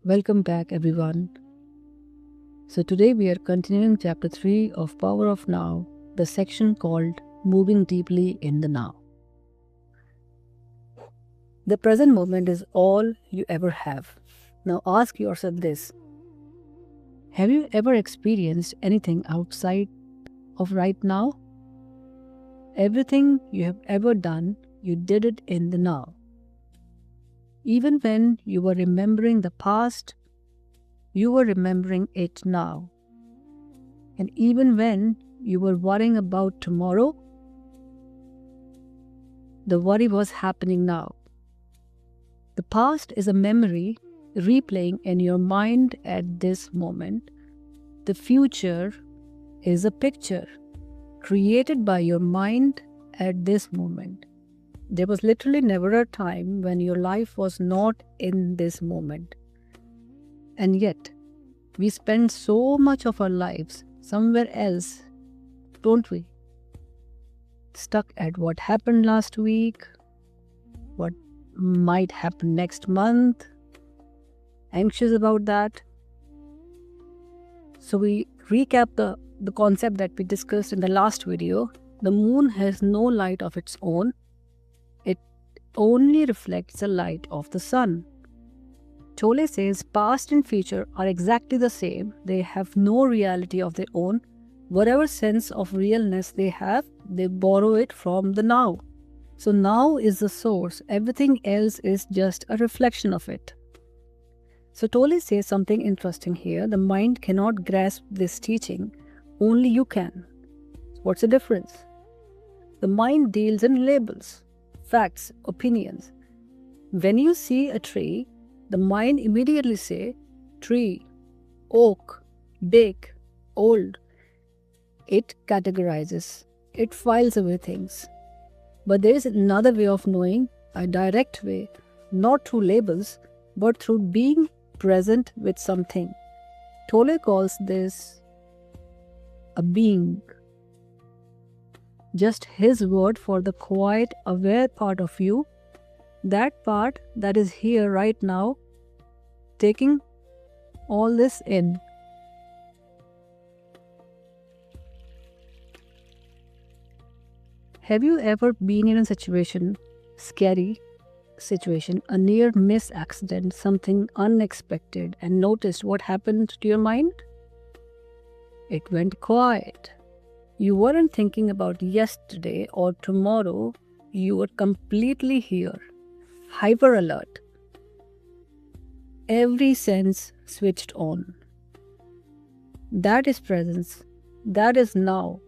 Welcome back, everyone. So, today we are continuing chapter 3 of Power of Now, the section called Moving Deeply in the Now. The present moment is all you ever have. Now, ask yourself this: have you ever experienced anything outside of right now? Everything you have ever done, you did it in the now. Even when you were remembering the past, you were remembering it now. And even when you were worrying about tomorrow, the worry was happening now. The past is a memory replaying in your mind at this moment. The future is a picture created by your mind at this moment. There was literally never a time when your life was not in this moment. And yet, we spend so much of our lives somewhere else, don't we? Stuck at what happened last week, what might happen next month, anxious about that. So we recap the concept that we discussed in the last video. The moon has no light of its own. It only reflects the light of the sun. Tolle says past and future are exactly the same. They have no reality of their own. Whatever sense of realness they have, they borrow it from the now. So now is the source. Everything else is just a reflection of it. So Tolle says something interesting here. The mind cannot grasp this teaching. Only you can. What's the difference? The mind deals in labels, facts, opinions. When you see a tree, the mind immediately says tree, oak, big, old. It categorizes. It files away things. But there is another way of knowing, a direct way, not through labels, but through being present with something. Tolle calls this a being. Just his word for the quiet, aware part of you, that part that is here right now, taking all this in. Have you ever been in a situation, scary situation, a near miss accident, something unexpected, and noticed what happened to your mind? It went quiet. You weren't thinking about yesterday or tomorrow. You were completely here, hyper alert. Every sense switched on. That is presence. That is now.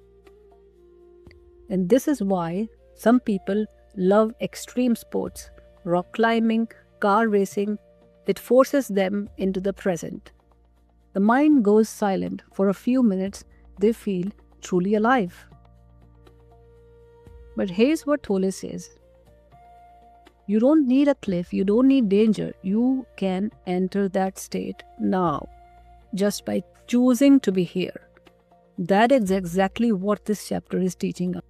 And this is why some people love extreme sports, rock climbing, car racing. It forces them into the present. The mind goes silent for a few minutes. They feel truly alive. But here's what Tolle says. You don't need a cliff. You don't need danger. You can enter that state now, just by choosing to be here. That is exactly what this chapter is teaching us.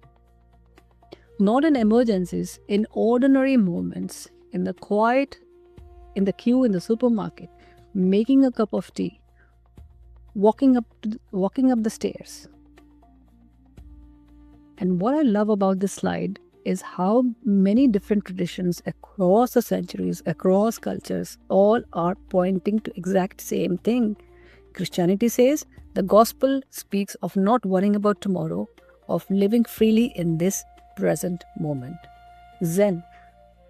Not in emergencies, in ordinary moments, in the quiet, in the queue in the supermarket, making a cup of tea, walking up the stairs. And what I love about this slide is how many different traditions across the centuries, across cultures, all are pointing to exact same thing. Christianity says the gospel speaks of not worrying about tomorrow, of living freely in this present moment. Zen,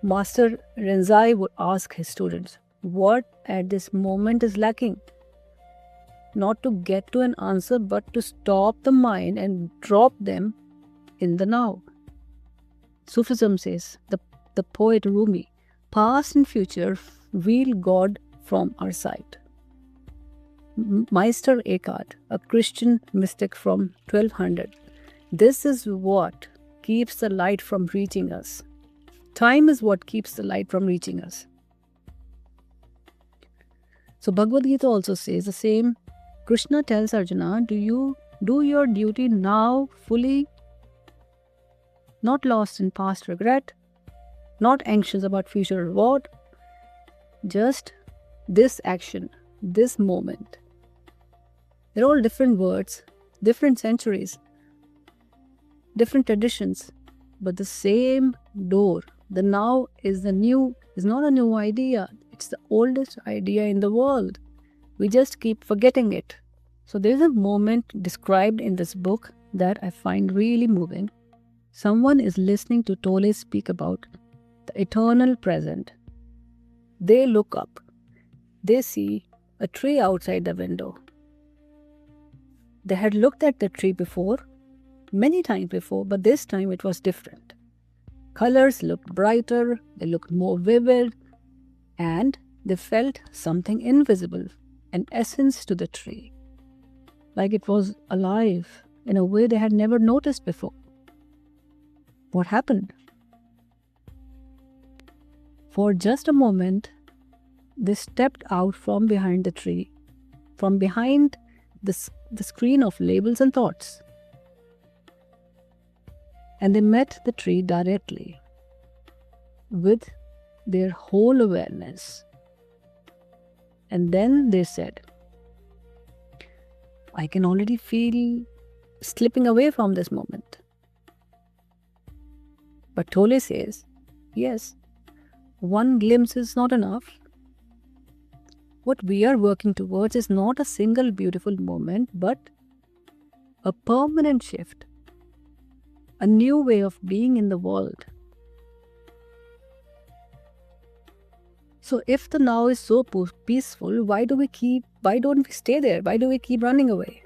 Master Renzai would ask his students, what at this moment is lacking? Not to get to an answer, but to stop the mind and drop them in the now. Sufism says, the poet Rumi, past and future veil God from our sight. Meister Eckhart, a Christian mystic from 1200, this is what keeps the light from reaching us. Time is what keeps the light from reaching us. So Bhagavad Gita also says the same. Krishna tells Arjuna, do your duty now fully, not lost in past regret, not anxious about future reward. Just this action, this moment. They're all different words, different centuries, different traditions, but the same door. The now is not a new idea. It's the oldest idea in the world. We just keep forgetting it. So there's a moment described in this book that I find really moving. Someone is listening to Tolle speak about the eternal present. They look up. They see a tree outside the window. They had looked at the tree before, many times before, but this time it was different. Colors looked brighter, they looked more vivid, and they felt something invisible, an essence to the tree, like it was alive in a way they had never noticed before. What happened? For just a moment, they stepped out from behind the tree, from behind the screen of labels and thoughts. And they met the tree directly with their whole awareness. And then they said, I can already feel slipping away from this moment. But Tolle says, yes, one glimpse is not enough. What we are working towards is not a single beautiful moment, but a permanent shift, a new way of being in the world. So if the now is so peaceful, why don't we stay there? Why do we keep running away?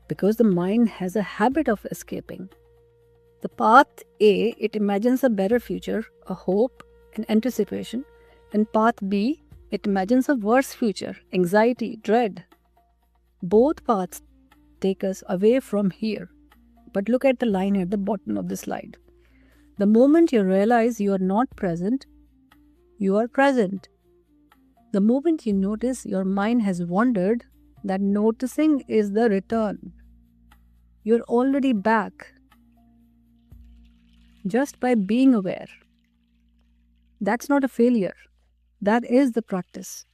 Because the mind has a habit of escaping. The path A, it imagines a better future, a hope, an anticipation. And path B, it imagines a worse future, anxiety, dread. Both paths take us away from here. But look at the line at the bottom of the slide. The moment you realize you are not present, you are present. The moment you notice your mind has wandered, that noticing is the return. You're already back. Just by being aware. That's not a failure. That is the practice.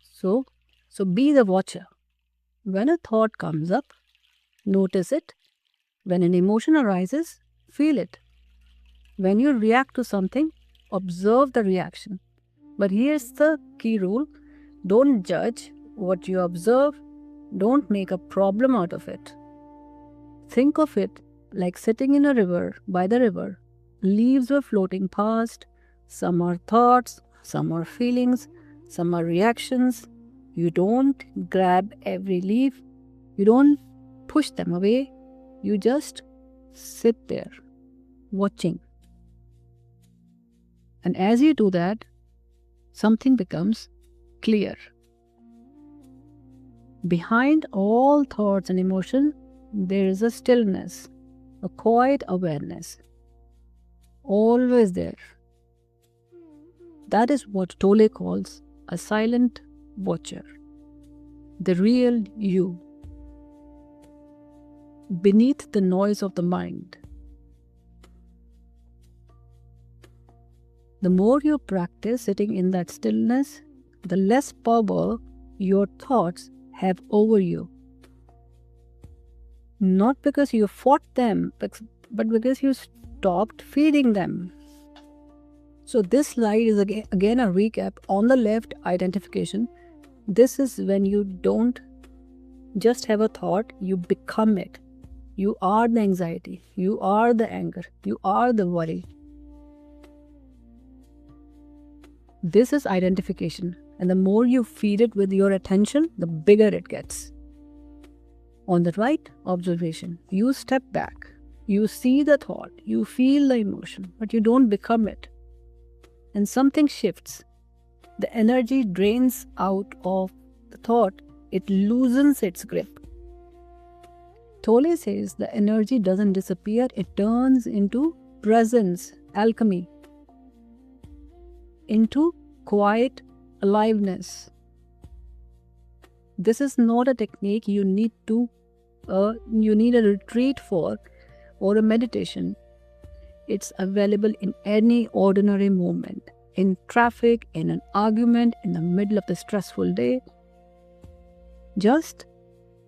So be the watcher. When a thought comes up, notice it. When an emotion arises, feel it. When you react to something, observe the reaction. But here's the key rule. Don't judge what you observe. Don't make a problem out of it. Think of it like sitting in a river, by the river. Leaves were floating past. Some are thoughts, some are feelings, some are reactions. You don't grab every leaf. You don't push them away. You just sit there, watching. And as you do that, something becomes clear. Behind all thoughts and emotion, there is a stillness, a quiet awareness. Always there. That is what Tolle calls a silent watcher. The real you. Beneath the noise of the mind. The more you practice sitting in that stillness, the less power your thoughts have over you. Not because you fought them, but because you stopped feeding them. So this slide is again a recap. On the left, identification. This is when you don't just have a thought, you become it. You are the anxiety, you are the anger, you are the worry. This is identification, and the more you feed it with your attention, the bigger it gets. On the right, observation. You step back, you see the thought, you feel the emotion, but you don't become it. And something shifts. The energy drains out of the thought, it loosens its grip. Tolle says the energy doesn't disappear, it turns into presence, alchemy, into quiet aliveness. This is not a technique you need a retreat for or a meditation. It's available in any ordinary moment, in traffic, in an argument, in the middle of the stressful day. Just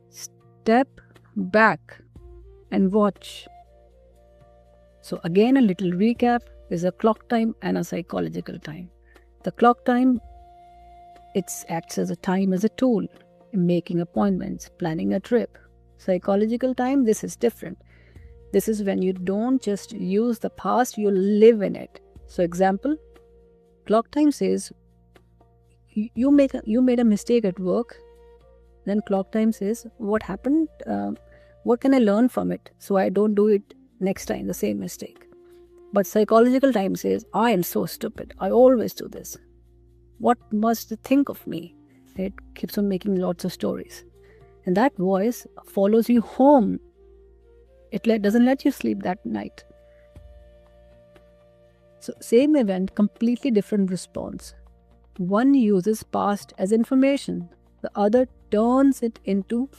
step back and watch. So again, a little recap is a clock time and a psychological time. The clock time, it acts as a time as a tool in making appointments, planning a trip. Psychological time, this is different. This is when you don't just use the past, you live in it. So example, clock time says you made a mistake at work. Then clock time says, what happened? What can I learn from it so I don't do it next time, the same mistake? But psychological time says, I am so stupid. I always do this. What must they think of me? It keeps on making lots of stories. And that voice follows you home. It doesn't let you sleep that night. So same event, completely different response. One uses past as information. The other turns it into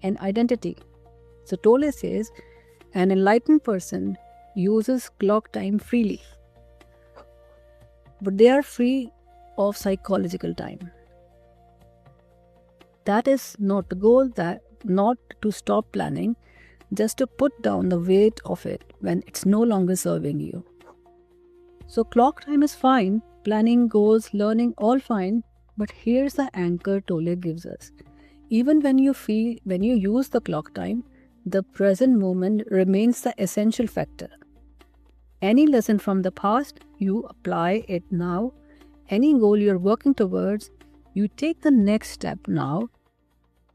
an identity. So Tolle says, an enlightened person uses clock time freely. But they are free of psychological time. That is not the goal, that not to stop planning, just to put down the weight of it when it's no longer serving you. So clock time is fine, planning, goals, learning, all fine, but here's the anchor Tolle gives us. Even when you use the clock time, the present moment remains the essential factor. Any lesson from the past, you apply it now. Any goal you're working towards, you take the next step now.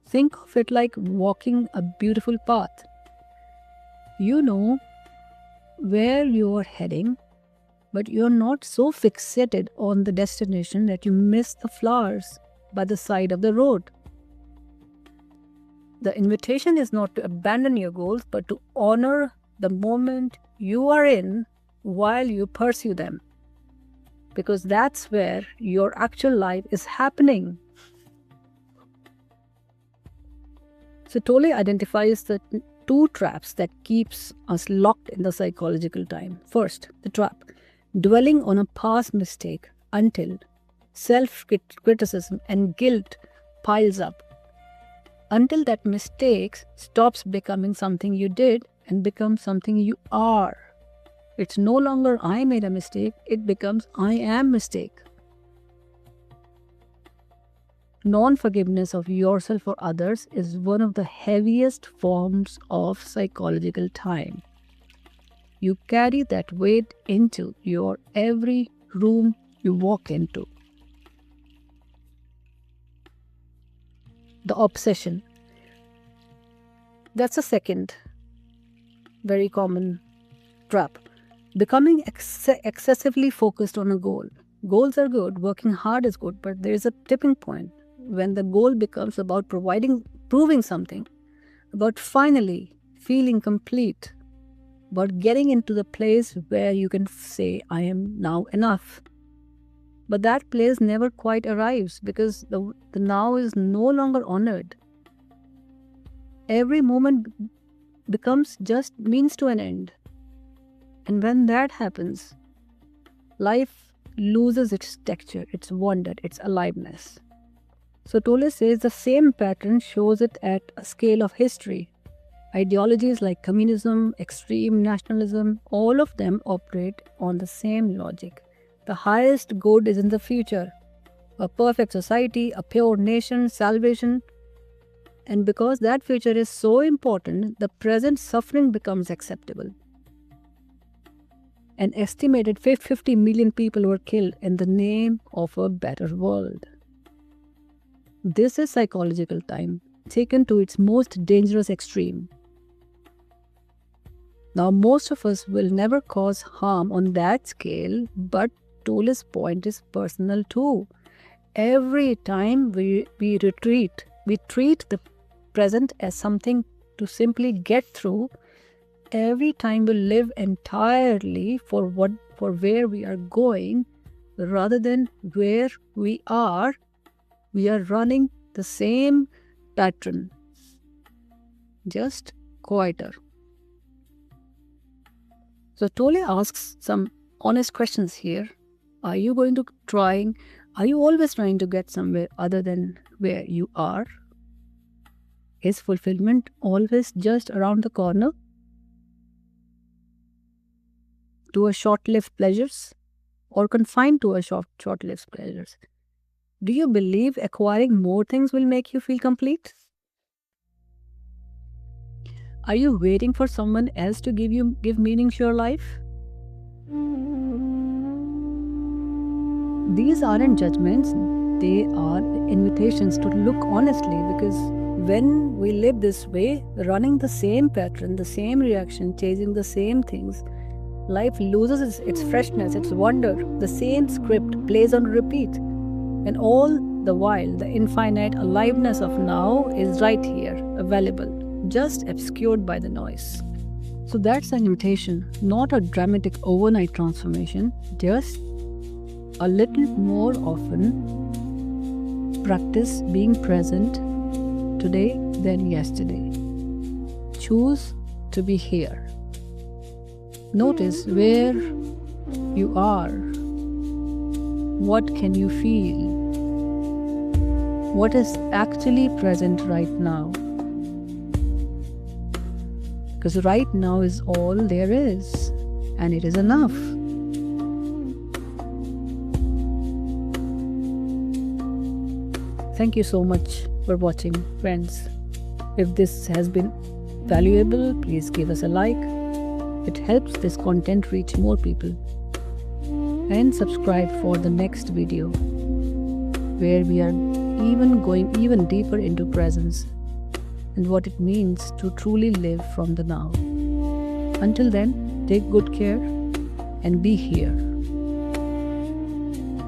Think of it like walking a beautiful path. You know where you are heading, but you're not so fixated on the destination that you miss the flowers by the side of the road. The invitation is not to abandon your goals, but to honor the moment you are in while you pursue them. Because that's where your actual life is happening. So Tolle identifies the two traps that keeps us locked in the psychological time. First, the trap, dwelling on a past mistake until self-criticism and guilt piles up. Until that mistake stops becoming something you did and becomes something you are. It's no longer I made a mistake, it becomes I am mistake. Non-forgiveness of yourself or others is one of the heaviest forms of psychological time. You carry that weight into your every room you walk into. The obsession. That's a second very common trap. Becoming excessively focused on a goal. Goals are good, working hard is good, but there is a tipping point when the goal becomes about proving something, about finally feeling complete, about getting into the place where you can say, I am now enough. But that place never quite arrives because the now is no longer honored. Every moment becomes just means to an end. And when that happens, life loses its texture, its wonder, its aliveness. So Tolle says the same pattern shows it at a scale of history. Ideologies like communism, extreme nationalism, all of them operate on the same logic. The highest good is in the future. A perfect society, a pure nation, salvation. And because that future is so important, the present suffering becomes acceptable. An estimated 50 million people were killed in the name of a better world. This is psychological time, taken to its most dangerous extreme. Now, most of us will never cause harm on that scale, but Tolle's point is personal too. Every time we retreat, we treat the present as something to simply get through. Every time we live entirely for where we are going, rather than where we are running the same pattern, just quieter. So Tolle asks some honest questions here. Are you always trying to get somewhere other than where you are? Is fulfillment always just around the corner? To a short-lived pleasures? Or confined to a short-lived pleasures? Do you believe acquiring more things will make you feel complete? Are you waiting for someone else to give meaning to your life? These aren't judgments, they are invitations to look honestly, because when we live this way, running the same pattern, the same reaction, chasing the same things, life loses its freshness, its wonder. The same script plays on repeat. And all the while, the infinite aliveness of now is right here, available, just obscured by the noise. So that's an invitation, not a dramatic overnight transformation, just a little more often practice being present today than yesterday. Choose to be here. Notice where you are. What can you feel? What is actually present right now? Because right now is all there is, and it is enough. Thank you so much for watching, friends. If this has been valuable, please give us a like. It helps this content reach more people. And subscribe for the next video, where we are going even deeper into presence and what it means to truly live from the now. Until then, take good care and be here.